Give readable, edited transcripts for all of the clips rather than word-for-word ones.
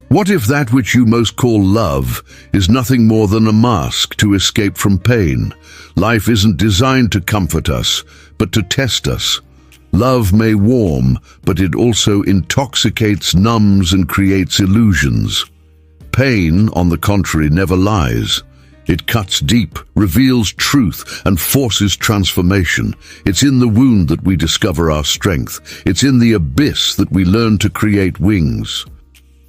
What if that which you most call love is nothing more than a mask to escape from pain? Life isn't designed to comfort us, but to test us. Love may warm, but it also intoxicates, numbs, and creates illusions. Pain, on the contrary, never lies. It cuts deep, reveals truth, and forces transformation. It's in the wound that we discover our strength. It's in the abyss that we learn to create wings.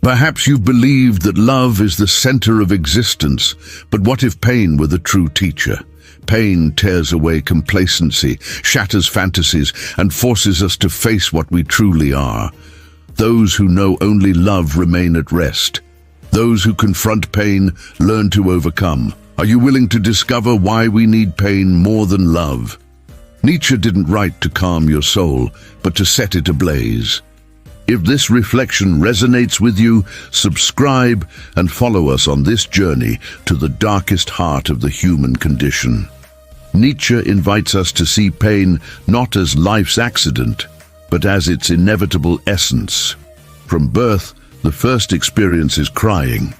Perhaps you've believed that love is the center of existence, but what if pain were the true teacher? Pain tears away complacency, shatters fantasies, and forces us to face what we truly are. Those who know only love remain at rest. Those who confront pain learn to overcome. Are you willing to discover why we need pain more than love? Nietzsche didn't write to calm your soul, but to set it ablaze. If this reflection resonates with you, subscribe and follow us on this journey to the darkest heart of the human condition. Nietzsche invites us to see pain not as life's accident, but as its inevitable essence. From birth, the first experience is crying,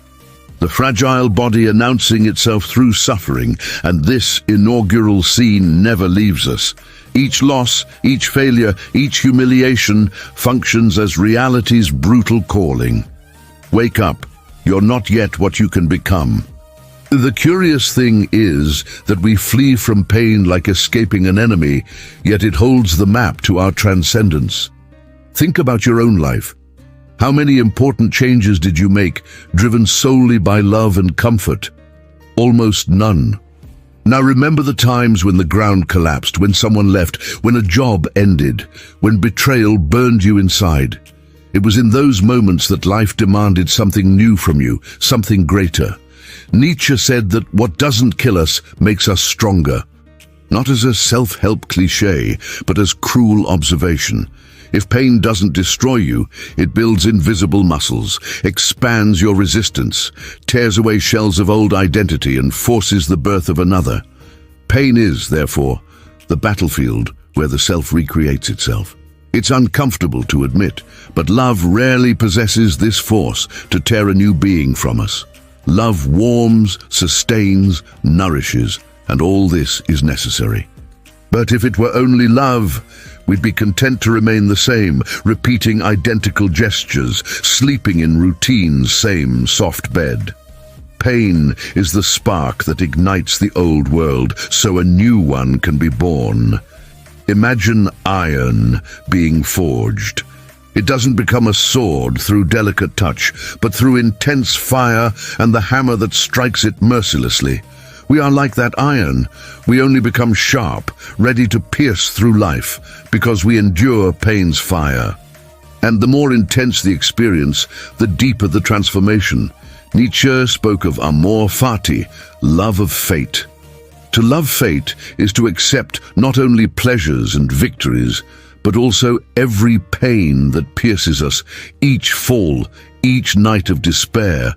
the fragile body announcing itself through suffering, and this inaugural scene never leaves us. Each loss, each failure, each humiliation functions as reality's brutal calling. Wake up, you're not yet what you can become. The curious thing is that we flee from pain like escaping an enemy, yet it holds the map to our transcendence. Think about your own life. How many important changes did you make, driven solely by love and comfort? Almost none. Now remember the times when the ground collapsed, when someone left, when a job ended, when betrayal burned you inside. It was in those moments that life demanded something new from you, something greater. Nietzsche said that what doesn't kill us makes us stronger. Not as a self-help cliché, but as cruel observation. If pain doesn't destroy you, it builds invisible muscles, expands your resistance, tears away shells of old identity and forces the birth of another. Pain is, therefore, the battlefield where the self recreates itself. It's uncomfortable to admit, but love rarely possesses this force to tear a new being from us. Love warms, sustains, nourishes, and all this is necessary. But if it were only love, we'd be content to remain the same, repeating identical gestures, sleeping in routine's same soft bed. Pain is the spark that ignites the old world so a new one can be born. Imagine iron being forged. It doesn't become a sword through delicate touch, but through intense fire and the hammer that strikes it mercilessly. We are like that iron. We only become sharp, ready to pierce through life, because we endure pain's fire. And the more intense the experience, the deeper the transformation. Nietzsche spoke of amor fati, love of fate. To love fate is to accept not only pleasures and victories, but also every pain that pierces us, each fall, each night of despair.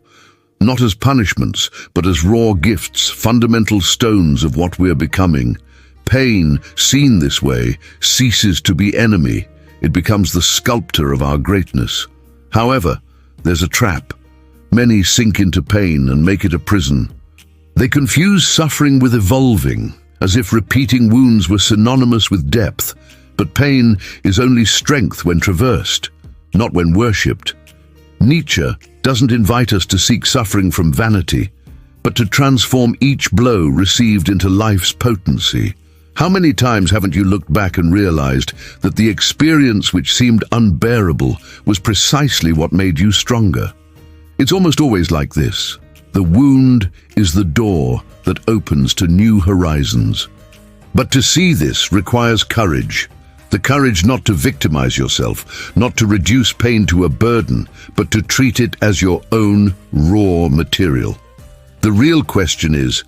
Not as punishments, but as raw gifts, fundamental stones of what we're becoming. Pain, seen this way, ceases to be enemy. It becomes the sculptor of our greatness. However, there's a trap. Many sink into pain and make it a prison. They confuse suffering with evolving, as if repeating wounds were synonymous with depth. But pain is only strength when traversed, not when worshipped. Nietzsche doesn't invite us to seek suffering from vanity, but to transform each blow received into life's potency. How many times haven't you looked back and realized that the experience which seemed unbearable was precisely what made you stronger? It's almost always like this. The wound is the door that opens to new horizons. But to see this requires courage. The courage not to victimize yourself, not to reduce pain to a burden, but to treat it as your own raw material. The real question is,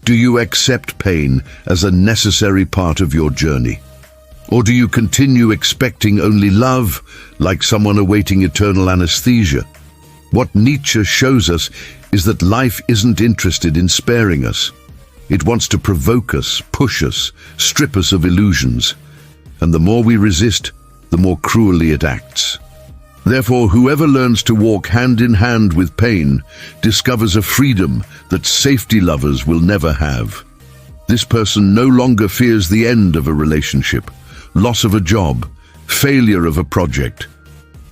do you accept pain as a necessary part of your journey? Or do you continue expecting only love, like someone awaiting eternal anesthesia? What Nietzsche shows us is that life isn't interested in sparing us. It wants to provoke us, push us, strip us of illusions. And the more we resist, the more cruelly it acts. Therefore, whoever learns to walk hand in hand with pain discovers a freedom that safety lovers will never have. This person no longer fears the end of a relationship, loss of a job, failure of a project,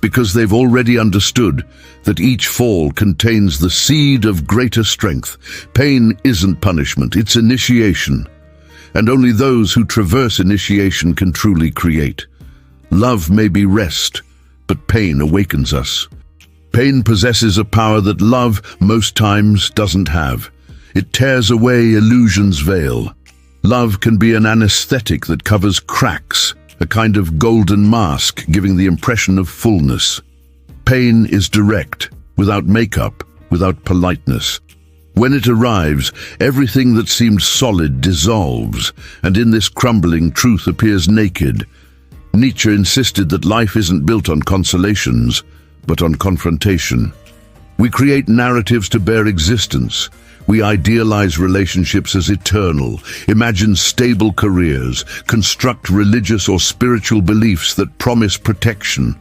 because they've already understood that each fall contains the seed of greater strength. Pain isn't punishment, it's initiation. And only those who traverse initiation can truly create. Love may be rest, but pain awakens us. Pain possesses a power that love most times doesn't have. It tears away illusion's veil. Love can be an anesthetic that covers cracks, a kind of golden mask giving the impression of fullness. Pain is direct, without makeup, without politeness. When it arrives, everything that seemed solid dissolves, and in this crumbling, truth appears naked. Nietzsche insisted that life isn't built on consolations, but on confrontation. We create narratives to bear existence. We idealize relationships as eternal, imagine stable careers, construct religious or spiritual beliefs that promise protection.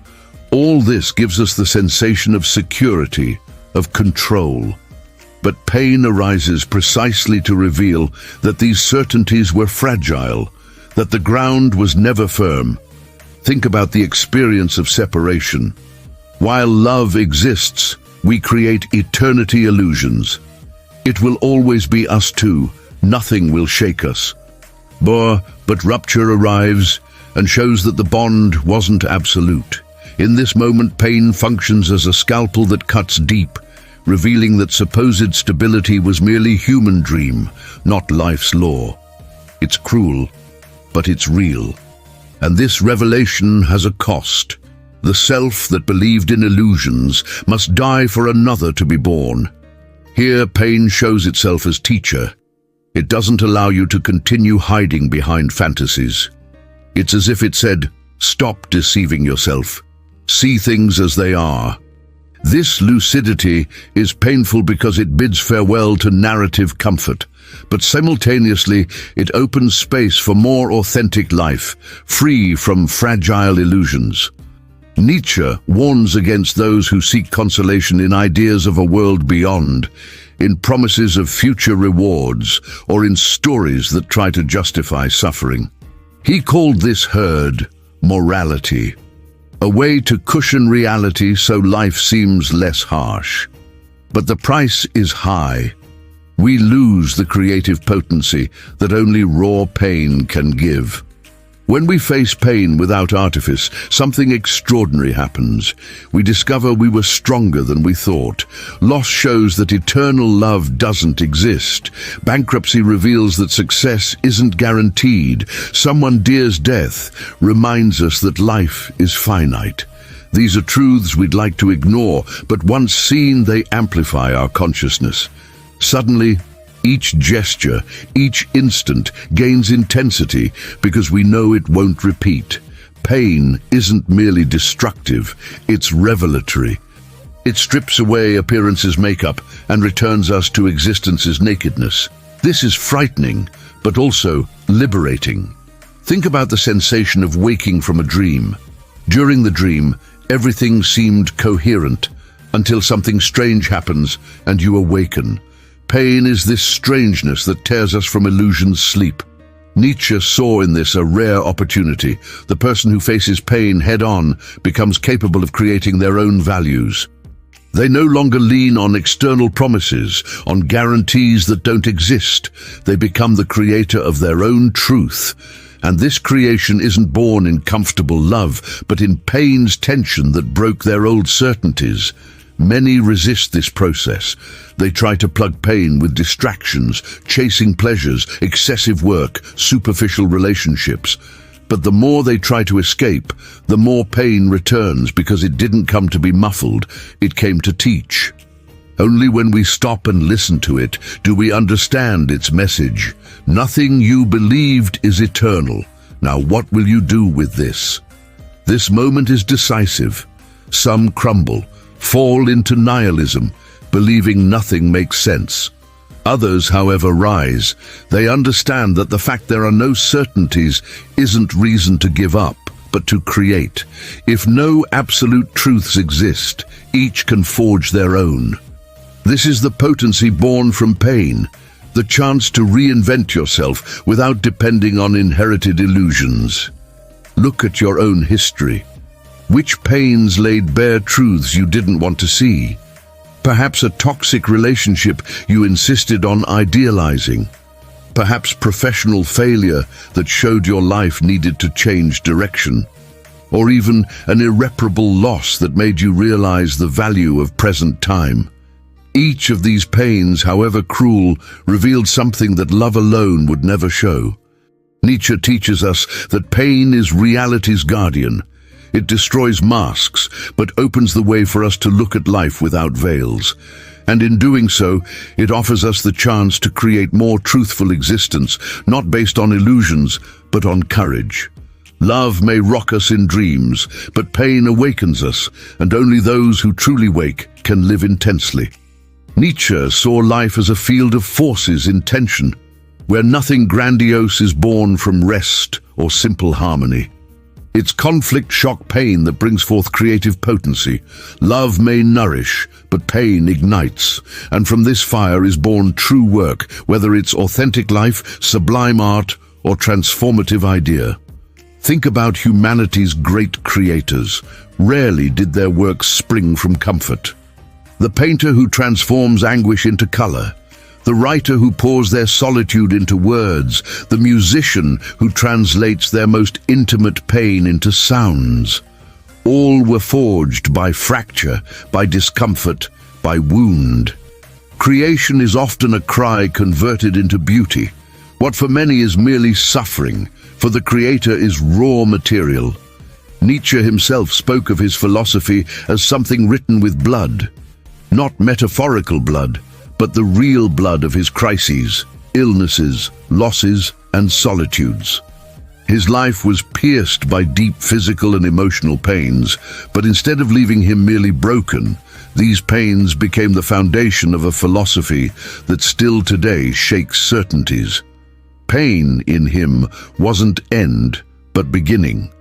All this gives us the sensation of security, of control. But pain arises precisely to reveal that these certainties were fragile, that the ground was never firm. Think about the experience of separation. While love exists, we create eternity illusions. It will always be us two, nothing will shake us. But rupture arrives and shows that the bond wasn't absolute. In this moment, pain functions as a scalpel that cuts deep, revealing that supposed stability was merely human dream, not life's law. It's cruel, but it's real. And this revelation has a cost. The self that believed in illusions must die for another to be born. Here, pain shows itself as teacher. It doesn't allow you to continue hiding behind fantasies. It's as if it said, stop deceiving yourself. See things as they are. This lucidity is painful because it bids farewell to narrative comfort, but simultaneously it opens space for more authentic life, free from fragile illusions. Nietzsche warns against those who seek consolation in ideas of a world beyond, in promises of future rewards, or in stories that try to justify suffering. He called this herd morality, a way to cushion reality so life seems less harsh. But the price is high. We lose the creative potency that only raw pain can give. When we face pain without artifice, something extraordinary happens. We discover we were stronger than we thought. Loss shows that eternal love doesn't exist. Bankruptcy reveals that success isn't guaranteed. Someone dear's death reminds us that life is finite. These are truths we'd like to ignore, but once seen, they amplify our consciousness. Suddenly, each gesture, each instant gains intensity because we know it won't repeat. Pain isn't merely destructive, it's revelatory. It strips away appearance's makeup and returns us to existence's nakedness. This is frightening, but also liberating. Think about the sensation of waking from a dream. During the dream, everything seemed coherent until something strange happens and you awaken. Pain is this strangeness that tears us from illusion's sleep. Nietzsche saw in this a rare opportunity. The person who faces pain head-on becomes capable of creating their own values. They no longer lean on external promises, on guarantees that don't exist. They become the creator of their own truth. And this creation isn't born in comfortable love, but in pain's tension that broke their old certainties. Many resist this process. They try to plug pain with distractions, chasing pleasures, excessive work, superficial relationships. But the more they try to escape, the more pain returns because it didn't come to be muffled, it came to teach. Only when we stop and listen to it do we understand its message. Nothing you believed is eternal. Now what will you do with this? This moment is decisive. Some crumble, fall into nihilism, believing nothing makes sense. Others, however, rise. They understand that the fact there are no certainties isn't reason to give up, but to create. If no absolute truths exist, each can forge their own. This is the potency born from pain, the chance to reinvent yourself without depending on inherited illusions. Look at your own history. Which pains laid bare truths you didn't want to see? Perhaps a toxic relationship you insisted on idealizing. Perhaps professional failure that showed your life needed to change direction. Or even an irreparable loss that made you realize the value of present time. Each of these pains, however cruel, revealed something that love alone would never show. Nietzsche teaches us that pain is reality's guardian. It destroys masks, but opens the way for us to look at life without veils. And in doing so, it offers us the chance to create more truthful existence, not based on illusions, but on courage. Love may rock us in dreams, but pain awakens us, and only those who truly wake can live intensely. Nietzsche saw life as a field of forces in tension, where nothing grandiose is born from rest or simple harmony. It's conflict, shock, pain that brings forth creative potency. Love may nourish, but pain ignites, and from this fire is born true work, whether it's authentic life, sublime art, or transformative idea. Think about humanity's great creators. Rarely did their works spring from comfort. The painter who transforms anguish into color, the writer who pours their solitude into words, the musician who translates their most intimate pain into sounds. All were forged by fracture, by discomfort, by wound. Creation is often a cry converted into beauty. What for many is merely suffering, for the creator is raw material. Nietzsche himself spoke of his philosophy as something written with blood. Not metaphorical blood, but the real blood of his crises, illnesses, losses, and solitudes. His life was pierced by deep physical and emotional pains, but instead of leaving him merely broken, these pains became the foundation of a philosophy that still today shakes certainties. Pain in him wasn't end, but beginning.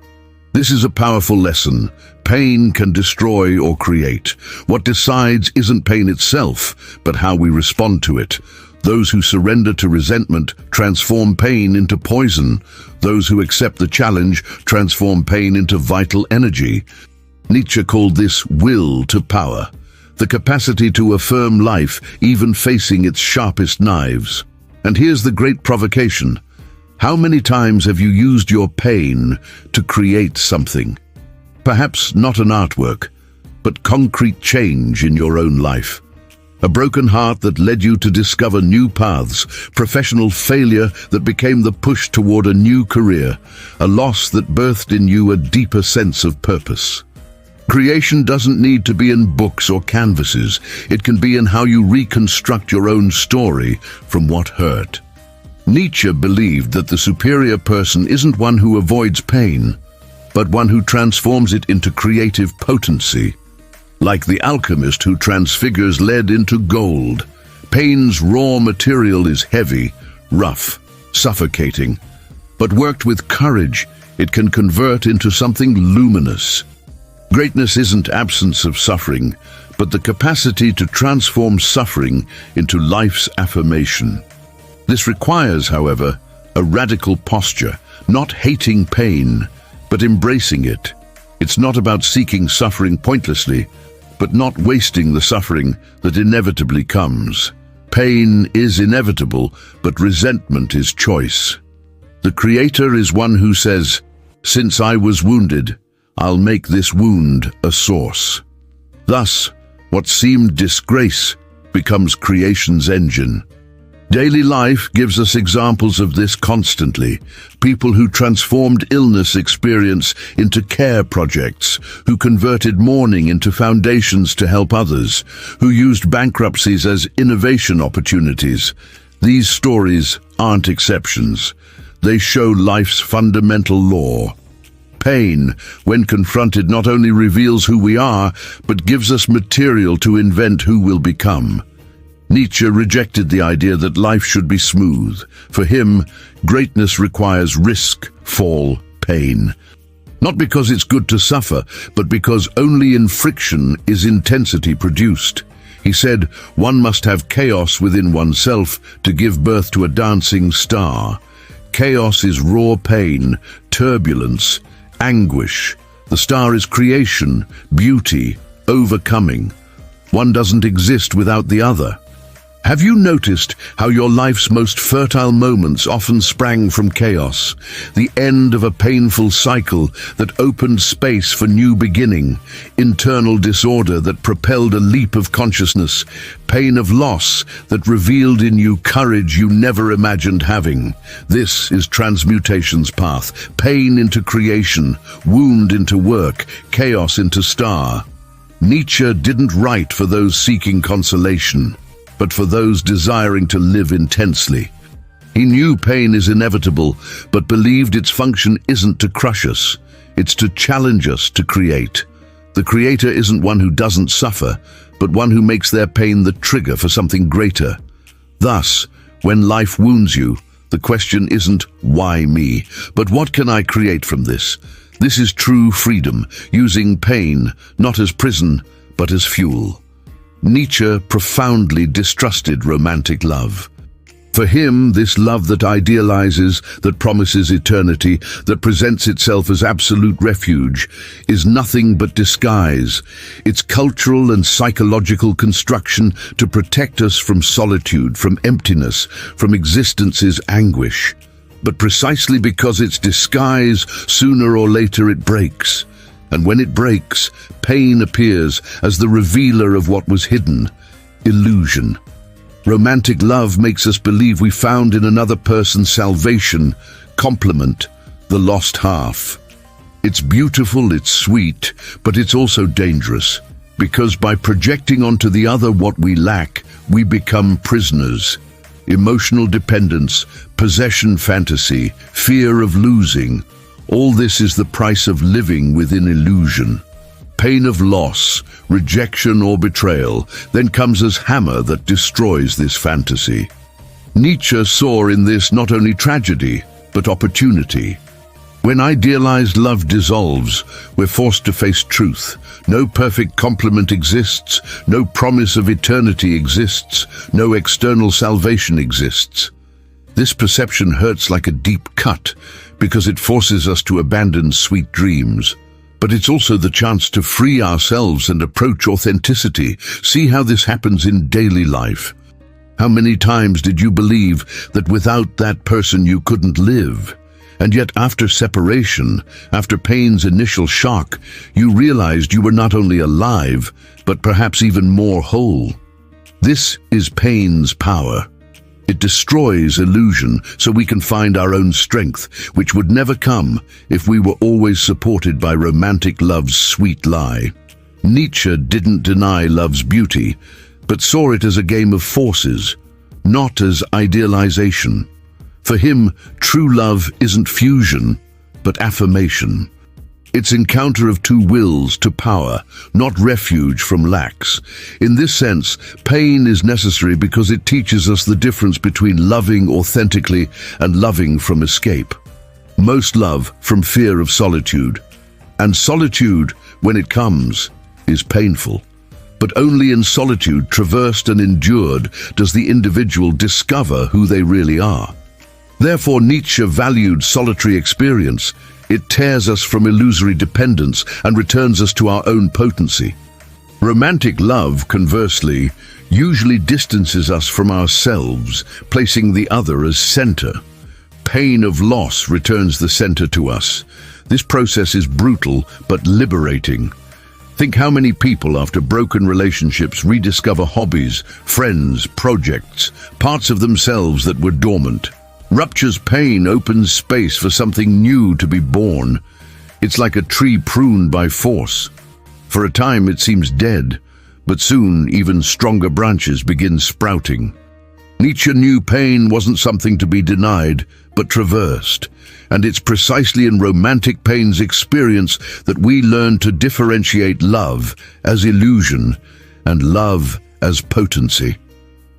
This is a powerful lesson. Pain can destroy or create. What decides isn't pain itself, but how we respond to it. Those who surrender to resentment transform pain into poison. Those who accept the challenge transform pain into vital energy. Nietzsche called this will to power, the capacity to affirm life even facing its sharpest knives. And here's the great provocation. How many times have you used your pain to create something? Perhaps not an artwork, but concrete change in your own life. A broken heart that led you to discover new paths, professional failure that became the push toward a new career, a loss that birthed in you a deeper sense of purpose. Creation doesn't need to be in books or canvases. It can be in how you reconstruct your own story from what hurt. Nietzsche believed that the superior person isn't one who avoids pain, but one who transforms it into creative potency. Like the alchemist who transfigures lead into gold, pain's raw material is heavy, rough, suffocating. But worked with courage, it can convert into something luminous. Greatness isn't absence of suffering, but the capacity to transform suffering into life's affirmation. This requires, however, a radical posture, not hating pain, but embracing it. It's not about seeking suffering pointlessly, but not wasting the suffering that inevitably comes. Pain is inevitable, but resentment is choice. The Creator is one who says, "Since I was wounded, I'll make this wound a source." Thus, what seemed disgrace becomes creation's engine. Daily life gives us examples of this constantly. People who transformed illness experience into care projects, who converted mourning into foundations to help others, who used bankruptcies as innovation opportunities. These stories aren't exceptions. They show life's fundamental law. Pain, when confronted, not only reveals who we are, but gives us material to invent who we'll become. Nietzsche rejected the idea that life should be smooth. For him, greatness requires risk, fall, pain. Not because it's good to suffer, but because only in friction is intensity produced. He said, one must have chaos within oneself to give birth to a dancing star. Chaos is raw pain, turbulence, anguish. The star is creation, beauty, overcoming. One doesn't exist without the other. Have you noticed how your life's most fertile moments often sprang from chaos, the end of a painful cycle that opened space for new beginning, internal disorder that propelled a leap of consciousness, pain of loss that revealed in you courage you never imagined having? This is transmutation's path, pain into creation, wound into work, chaos into star. Nietzsche didn't write for those seeking consolation, but for those desiring to live intensely. He knew pain is inevitable, but believed its function isn't to crush us, it's to challenge us to create. The creator isn't one who doesn't suffer, but one who makes their pain the trigger for something greater. Thus, when life wounds you, the question isn't, why me, but what can I create from this? This is true freedom, using pain not as prison, but as fuel. Nietzsche profoundly distrusted romantic love. For him, this love that idealizes, that promises eternity, that presents itself as absolute refuge, is nothing but disguise. It's cultural and psychological construction to protect us from solitude, from emptiness, from existence's anguish. But precisely because it's disguise, sooner or later it breaks. And when it breaks, pain appears as the revealer of what was hidden, illusion. Romantic love makes us believe we found in another person salvation, complement, the lost half. It's beautiful, it's sweet, but it's also dangerous, because by projecting onto the other what we lack, we become prisoners. Emotional dependence, possession fantasy, fear of losing. All this is the price of living within illusion. Pain of loss, rejection or betrayal, then comes as hammer that destroys this fantasy. Nietzsche saw in this not only tragedy, but opportunity. When idealized love dissolves, we're forced to face truth. No perfect complement exists, no promise of eternity exists, no external salvation exists. This perception hurts like a deep cut, because it forces us to abandon sweet dreams. But it's also the chance to free ourselves and approach authenticity. See how this happens in daily life. How many times did you believe that without that person you couldn't live? And yet after separation, after pain's initial shock, you realized you were not only alive, but perhaps even more whole. This is pain's power. It destroys illusion so we can find our own strength, which would never come if we were always supported by romantic love's sweet lie. Nietzsche didn't deny love's beauty, but saw it as a game of forces, not as idealization. For him, true love isn't fusion, but affirmation. It's encounter of two wills to power, not refuge from lacks. In this sense, pain is necessary because it teaches us the difference between loving authentically and loving from escape. Most love from fear of solitude. And solitude, when it comes, is painful. But only in solitude, traversed and endured, does the individual discover who they really are. Therefore, Nietzsche valued solitary experience. It tears us from illusory dependence and returns us to our own potency. Romantic love, conversely, usually distances us from ourselves, placing the other as center. Pain of loss returns the center to us. This process is brutal but liberating. Think how many people after broken relationships rediscover hobbies, friends, projects, parts of themselves that were dormant. Rupture's pain opens space for something new to be born. It's like a tree pruned by force. For a time it seems dead, but soon even stronger branches begin sprouting. Nietzsche knew pain wasn't something to be denied, but traversed. And it's precisely in romantic pain's experience that we learn to differentiate love as illusion and love as potency.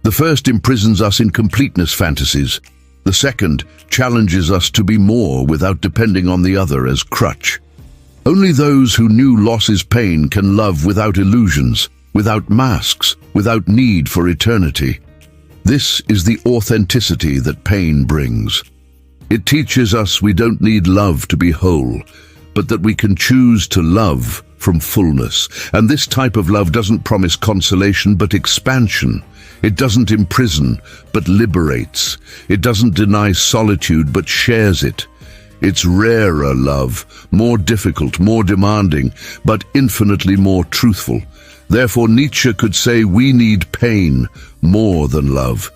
The first imprisons us in completeness fantasies. The second challenges us to be more without depending on the other as crutch. Only those who knew loss is pain can love without illusions, without masks, without need for eternity. This is the authenticity that pain brings. It teaches us we don't need love to be whole, but that we can choose to love from fullness. And this type of love doesn't promise consolation but expansion. It doesn't imprison but liberates. It doesn't deny solitude but shares it. It's rarer love, more difficult, more demanding, but infinitely more truthful. Therefore, Nietzsche could say we need pain more than love.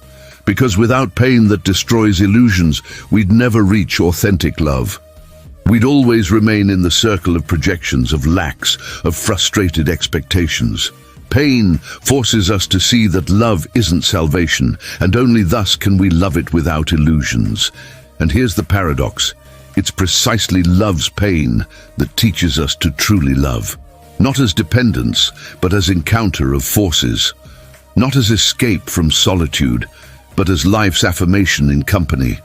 Because without pain that destroys illusions, we'd never reach authentic love. We'd always remain in the circle of projections, of lacks, of frustrated expectations. Pain forces us to see that love isn't salvation, and only thus can we love it without illusions. And here's the paradox. It's precisely love's pain that teaches us to truly love. Not as dependence, but as encounter of forces. Not as escape from solitude, but as life's affirmation in company.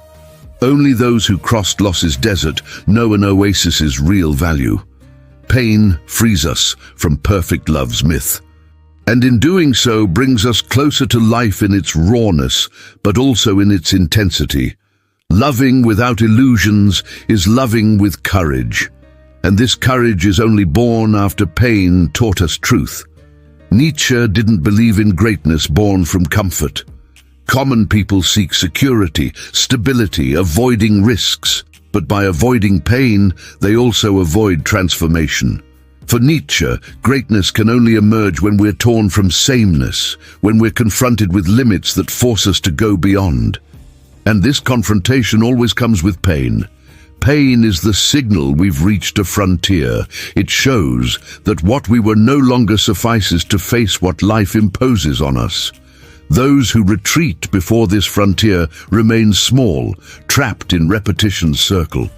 Only those who crossed loss's desert know an oasis's real value. Pain frees us from perfect love's myth. And in doing so brings us closer to life in its rawness, but also in its intensity. Loving without illusions is loving with courage. And this courage is only born after pain taught us truth. Nietzsche didn't believe in greatness born from comfort. Common people seek security, stability, avoiding risks. But by avoiding pain, they also avoid transformation. For Nietzsche, greatness can only emerge when we're torn from sameness, when we're confronted with limits that force us to go beyond. And this confrontation always comes with pain. Pain is the signal we've reached a frontier. It shows that what we were no longer suffices to face what life imposes on us. Those who retreat before this frontier remain small, trapped in repetition's circle.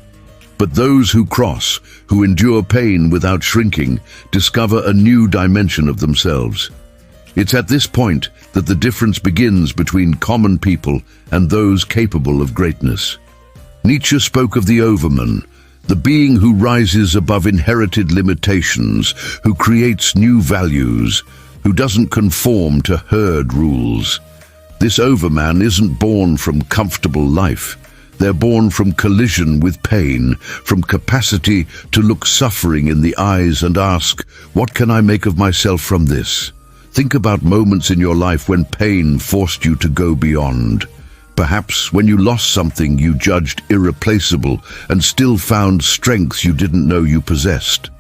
But those who cross, who endure pain without shrinking, discover a new dimension of themselves. It's at this point that the difference begins between common people and those capable of greatness. Nietzsche spoke of the overman, the being who rises above inherited limitations, who creates new values, who doesn't conform to herd rules. This overman isn't born from comfortable life. They're born from collision with pain, from capacity to look suffering in the eyes and ask, what can I make of myself from this? Think about moments in your life when pain forced you to go beyond. Perhaps when you lost something you judged irreplaceable and still found strengths you didn't know you possessed.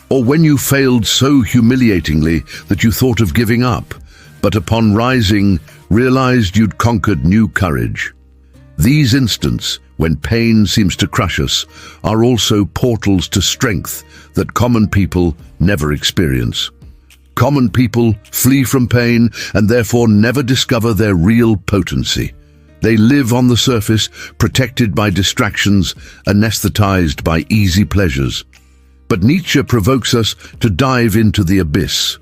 Or when you failed so humiliatingly that you thought of giving up, but upon rising, realized you'd conquered new courage. These instants, when pain seems to crush us, are also portals to strength that common people never experience. Common people flee from pain and therefore never discover their real potency. They live on the surface, protected by distractions, anesthetized by easy pleasures. But Nietzsche provokes us to dive into the abyss.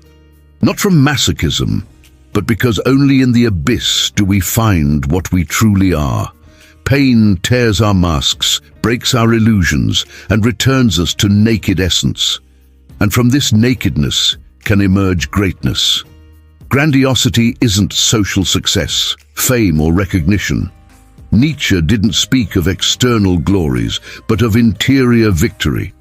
Not from masochism, but because only in the abyss do we find what we truly are. Pain tears our masks, breaks our illusions, and returns us to naked essence. And from this nakedness can emerge greatness. Grandiosity isn't social success, fame, or recognition. Nietzsche didn't speak of external glories, but of interior victory.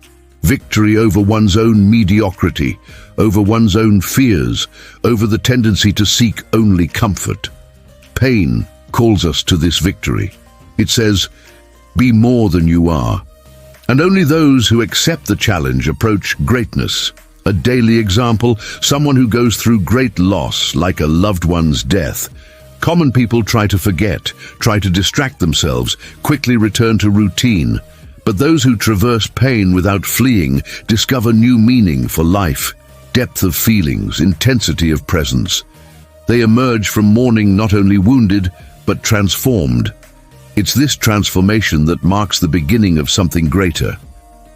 Victory over one's own mediocrity, over one's own fears, over the tendency to seek only comfort. Pain calls us to this victory. It says, be more than you are. And only those who accept the challenge approach greatness. A daily example, someone who goes through great loss, like a loved one's death. Common people try to forget, try to distract themselves, quickly return to routine. But those who traverse pain without fleeing discover new meaning for life, depth of feelings, intensity of presence. They emerge from mourning not only wounded, but transformed. It's this transformation that marks the beginning of something greater.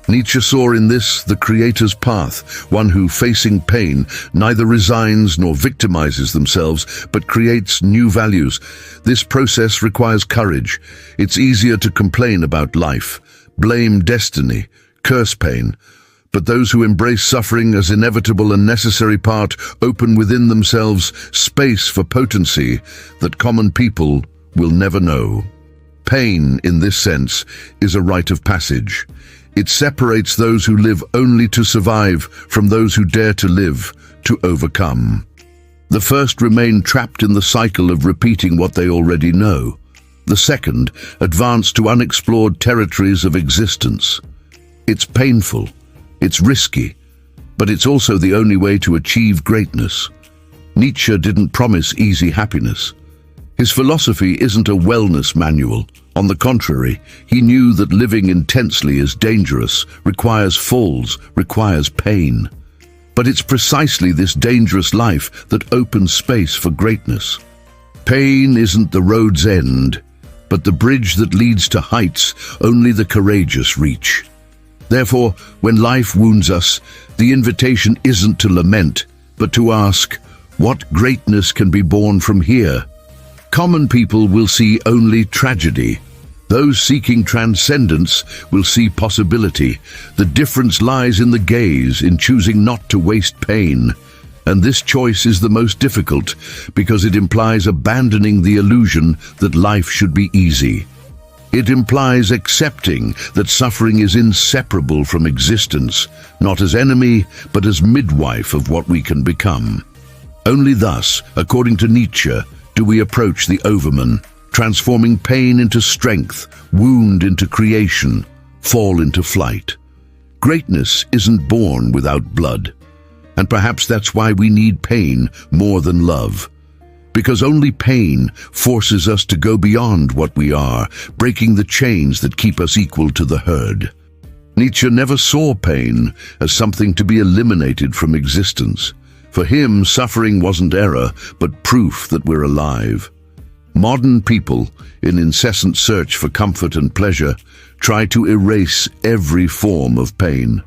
Nietzsche saw in this the creator's path, one who, facing pain, neither resigns nor victimizes themselves, but creates new values. This process requires courage. It's easier to complain about life, blame destiny, curse pain. But those who embrace suffering as inevitable and necessary part open within themselves space for potency that common people will never know. Pain, in this sense, is a rite of passage. It separates those who live only to survive from those who dare to live to overcome. The first remain trapped in the cycle of repeating what they already know. The second advance to unexplored territories of existence. It's painful, it's risky, but it's also the only way to achieve greatness. Nietzsche didn't promise easy happiness. His philosophy isn't a wellness manual. On the contrary, he knew that living intensely is dangerous, requires falls, requires pain. But it's precisely this dangerous life that opens space for greatness. Pain isn't the road's end, but the bridge that leads to heights only the courageous reach. Therefore, when life wounds us, the invitation isn't to lament, but to ask, what greatness can be born from here? Common people will see only tragedy. Those seeking transcendence will see possibility. The difference lies in the gaze, in choosing not to waste pain. And this choice is the most difficult, because it implies abandoning the illusion that life should be easy. It implies accepting that suffering is inseparable from existence, not as enemy, but as midwife of what we can become. Only thus, according to Nietzsche, do we approach the overman, transforming pain into strength, wound into creation, fall into flight. Greatness isn't born without blood, and perhaps that's why we need pain more than love. Because only pain forces us to go beyond what we are, breaking the chains that keep us equal to the herd. Nietzsche never saw pain as something to be eliminated from existence. For him, suffering wasn't error, but proof that we're alive. Modern people, in incessant search for comfort and pleasure, try to erase every form of pain.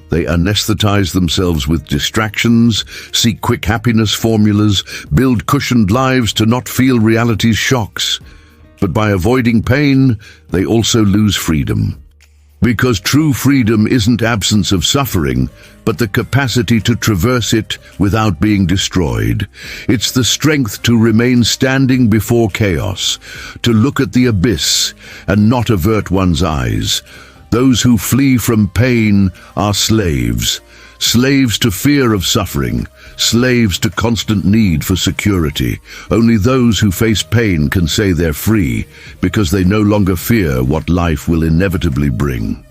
They anesthetize themselves with distractions, seek quick happiness formulas, build cushioned lives to not feel reality's shocks. But by avoiding pain, they also lose freedom. Because true freedom isn't absence of suffering, but the capacity to traverse it without being destroyed. It's the strength to remain standing before chaos, to look at the abyss and not avert one's eyes. Those who flee from pain are slaves. Slaves to fear of suffering, slaves to constant need for security. Only those who face pain can say they're free, because they no longer fear what life will inevitably bring.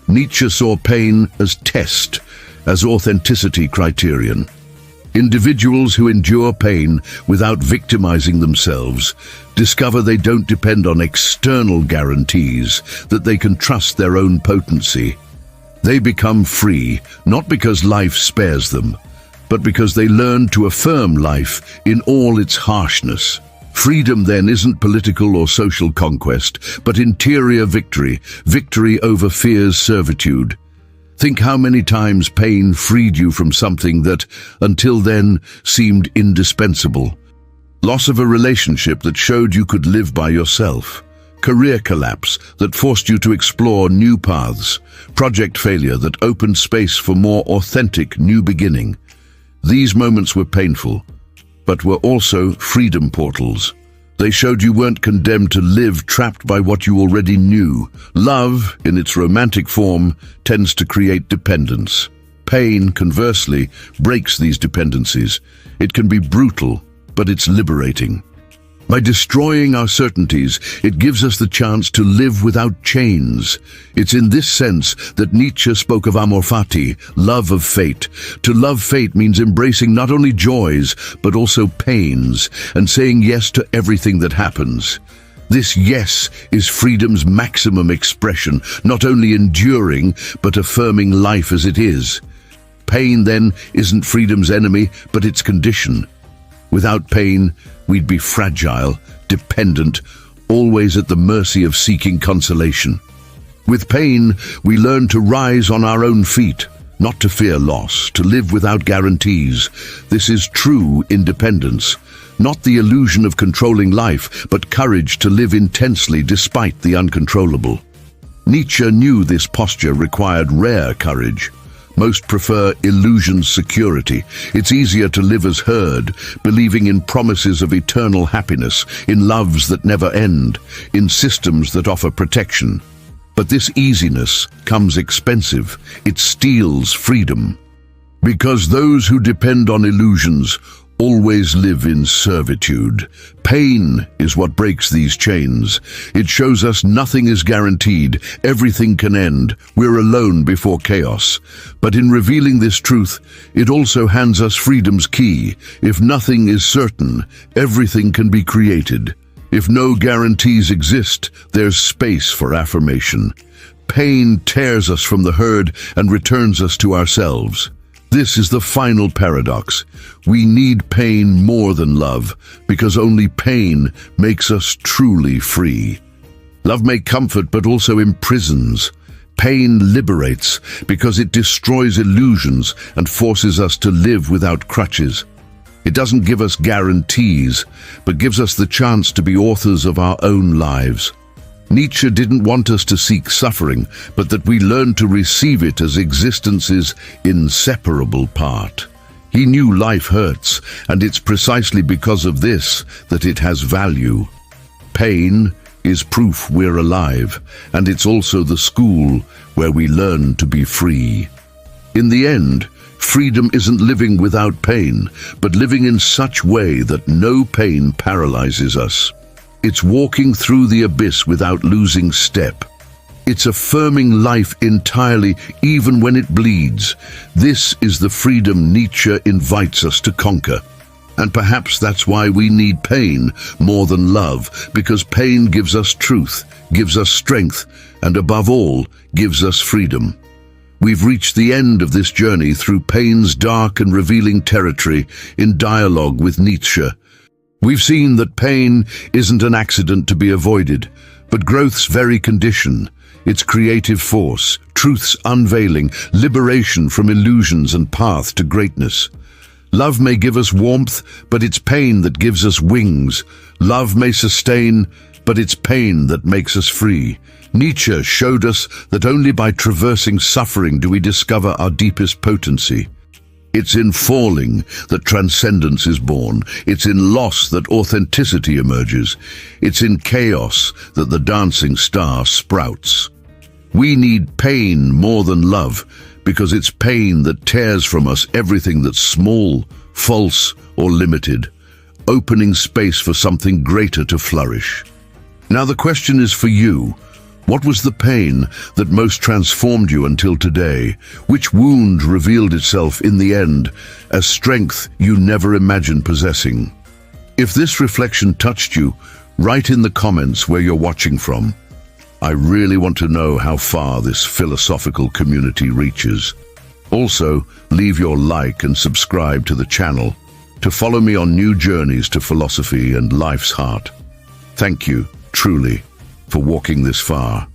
Nietzsche saw pain as test, as authenticity criterion. Individuals who endure pain without victimizing themselves discover they don't depend on external guarantees, that they can trust their own potency. They become free, not because life spares them, but because they learn to affirm life in all its harshness. Freedom then isn't political or social conquest, but interior victory, victory over fear's servitude. Think how many times pain freed you from something that, until then, seemed indispensable. Loss of a relationship that showed you could live by yourself. Career collapse that forced you to explore new paths. Project failure that opened space for more authentic new beginning. These moments were painful, but were also freedom portals. They showed you weren't condemned to live trapped by what you already knew. Love, in its romantic form, tends to create dependence. Pain, conversely, breaks these dependencies. It can be brutal, but it's liberating. By destroying our certainties, it gives us the chance to live without chains. It's in this sense that Nietzsche spoke of amor fati, love of fate. To love fate means embracing not only joys, but also pains, and saying yes to everything that happens. This yes is freedom's maximum expression, not only enduring, but affirming life as it is. Pain, then, isn't freedom's enemy, but its condition. Without pain, we'd be fragile, dependent, always at the mercy of seeking consolation. With pain, we learn to rise on our own feet, not to fear loss, to live without guarantees. This is true independence, not the illusion of controlling life, but courage to live intensely despite the uncontrollable. Nietzsche knew this posture required rare courage. Most prefer illusion security. It's easier to live as herd, believing in promises of eternal happiness, in loves that never end, in systems that offer protection. But this easiness comes expensive. It steals freedom. Because those who depend on illusions always live in servitude. Pain is what breaks these chains. It shows us nothing is guaranteed, everything can end, we're alone before chaos. But in revealing this truth, it also hands us freedom's key. If nothing is certain, everything can be created. If no guarantees exist, there's space for affirmation. Pain tears us from the herd and returns us to ourselves. This is the final paradox. We need pain more than love, because only pain makes us truly free. Love may comfort, but also imprisons. Pain liberates, because it destroys illusions and forces us to live without crutches. It doesn't give us guarantees, but gives us the chance to be authors of our own lives. Nietzsche didn't want us to seek suffering, but that we learn to receive it as existence's inseparable part. He knew life hurts, and it's precisely because of this that it has value. Pain is proof we're alive, and it's also the school where we learn to be free. In the end, freedom isn't living without pain, but living in such way that no pain paralyzes us. It's walking through the abyss without losing step. It's affirming life entirely, even when it bleeds. This is the freedom Nietzsche invites us to conquer. And perhaps that's why we need pain more than love, because pain gives us truth, gives us strength, and above all, gives us freedom. We've reached the end of this journey through pain's dark and revealing territory in dialogue with Nietzsche. We've seen that pain isn't an accident to be avoided, but growth's very condition, its creative force, truth's unveiling, liberation from illusions and path to greatness. Love may give us warmth, but it's pain that gives us wings. Love may sustain, but it's pain that makes us free. Nietzsche showed us that only by traversing suffering do we discover our deepest potency. It's in falling that transcendence is born. It's in loss that authenticity emerges. It's in chaos that the dancing star sprouts. We need pain more than love, because it's pain that tears from us everything that's small, false, or limited, opening space for something greater to flourish. Now the question is for you. What was the pain that most transformed you until today? Which wound revealed itself in the end as strength you never imagined possessing? If this reflection touched you, write in the comments where you're watching from. I really want to know how far this philosophical community reaches. Also, leave your like and subscribe to the channel to follow me on new journeys to philosophy and life's heart. Thank you, truly, for walking this far.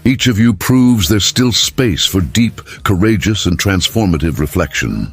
Each of you proves there's still space for deep, courageous, and transformative reflection.